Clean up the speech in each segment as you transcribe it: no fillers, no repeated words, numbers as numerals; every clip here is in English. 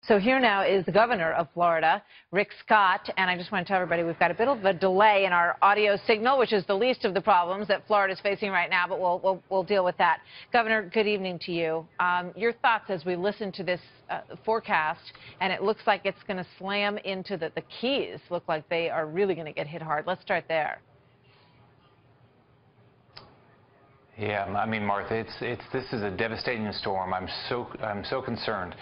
So here now is the governor of Florida, Rick Scott, and I just want to tell everybody we've got a bit of a delay in our audio signal, which is the least of the problems that Florida is facing right now, but we'll deal with that. Governor, good evening to you. Your thoughts as we listen to this forecast, and it looks like it's going to slam into the Keys. Look like they are really going to get hit hard. Let's start there. Yeah, I mean, Martha, this is a devastating storm. I'm so concerned.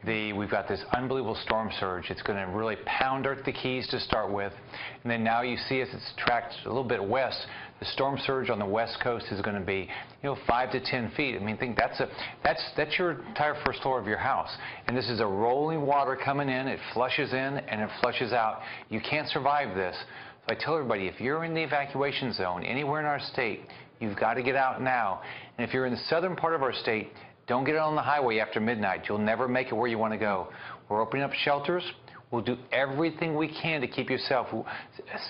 We've got this unbelievable storm surge. It's going to really pound the Keys to start with, and then now you see as it's tracked a little bit west, the storm surge on the west coast is going to be, 5 to 10 feet. I mean, think that's your entire first floor of your house, and this is a rolling water coming in. It flushes in and it flushes out. You can't survive this. So I tell everybody, if you're in the evacuation zone anywhere in our state, you've got to get out now. And if you're in the southern part of our state, don't get on the highway after midnight. You'll never make it where you want to go. We're opening up shelters. We'll do everything we can to keep yourself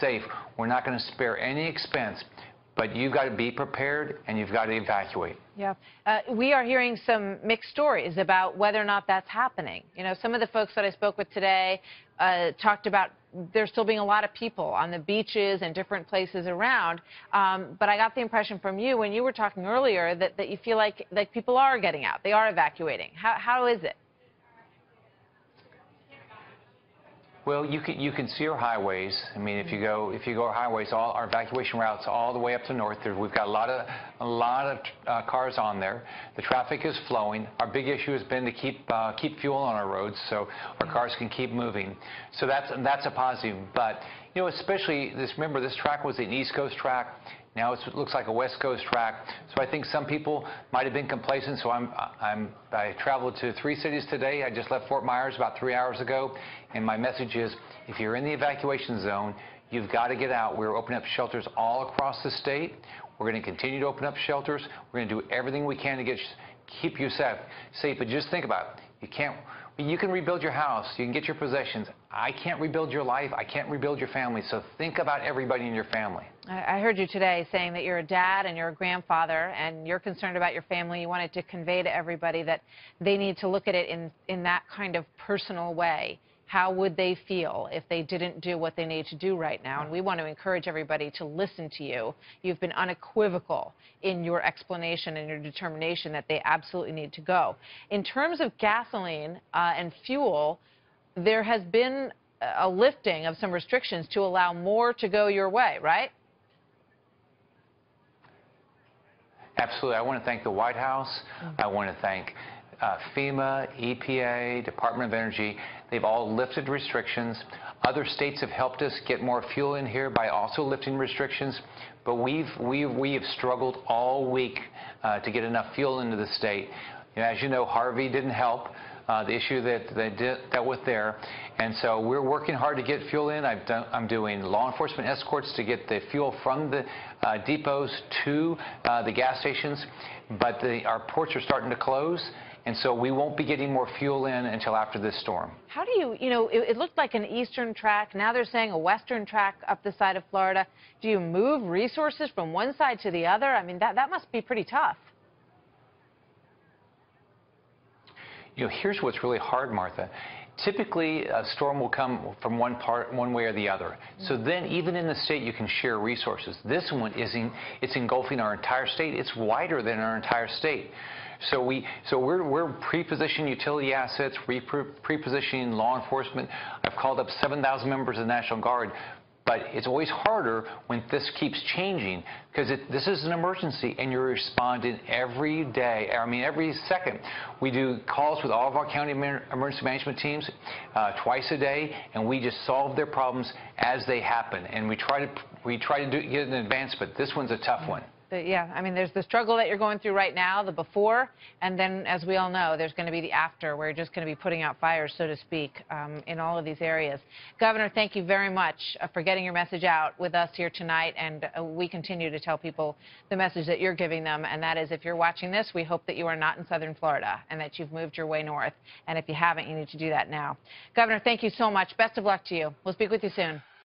safe. We're not going to spare any expense, but you've got to be prepared and you've got to evacuate. Yeah. We are hearing some mixed stories about whether or not that's happening. Some of the folks that I spoke with today talked about there still being a lot of people on the beaches and different places around. But I got the impression from you when you were talking earlier that you feel like people are getting out. They are evacuating. How is it? Well, you can see our highways. I mean, if you go our highways, all our evacuation routes all the way up to north. We've got a lot of cars on there. The traffic is flowing. Our big issue has been to keep fuel on our roads so our cars can keep moving. So that's a positive. But especially remember this track was an East Coast track. Now it looks like a West Coast track, so I think some people might have been complacent. So I traveled to 3 cities today. I just left Fort Myers about 3 hours ago, and my message is, if you're in the evacuation zone, you've got to get out. We're opening up shelters all across the state. We're going to continue to open up shelters. We're going to do everything we can to keep you safe. But just think about it. You can rebuild your house. You can get your possessions. I can't rebuild your life. I can't rebuild your family. So think about everybody in your family. I heard you today saying that you're a dad and you're a grandfather and you're concerned about your family. You wanted to convey to everybody that they need to look at it in that kind of personal way. How would they feel if they didn't do what they need to do right now? And we want to encourage everybody to listen to you. You've been unequivocal in your explanation and your determination that they absolutely need to go. In terms of gasoline and fuel, there has been a lifting of some restrictions to allow more to go your way, right? Absolutely. I want to thank the White House. I want to thank FEMA, EPA, Department of Energy. They've all lifted restrictions. Other states have helped us get more fuel in here by also lifting restrictions. But we have struggled all week to get enough fuel into the state. As you know, Harvey didn't help. The issue that they dealt with there. And so we're working hard to get fuel in. I'm doing law enforcement escorts to get the fuel from the depots to the gas stations. But our ports are starting to close. And so we won't be getting more fuel in until after this storm. How do it looked like an eastern track. Now they're saying a western track up the side of Florida. Do you move resources from one side to the other? I mean, that must be pretty tough. Here's what's really hard, Martha. Typically, a storm will come from one way or the other. So then, even in the state, you can share resources. This one it's engulfing our entire state. It's wider than our entire state. So we're pre-positioning utility assets, pre-positioning law enforcement. I've called up 7,000 members of the National Guard. But it's always harder when this keeps changing because this is an emergency and you're responding every day. I mean, every second. We do calls with all of our county emergency management teams twice a day, and we just solve their problems as they happen. And we try to get it in advance, but this one's a tough one. Yeah, I mean, there's the struggle that you're going through right now, the before, and then, as we all know, there's going to be the after, where you're just going to be putting out fires, so to speak, in all of these areas. Governor, thank you very much for getting your message out with us here tonight, and we continue to tell people the message that you're giving them, and that is, if you're watching this, we hope that you are not in southern Florida and that you've moved your way north, and if you haven't, you need to do that now. Governor, thank you so much. Best of luck to you. We'll speak with you soon.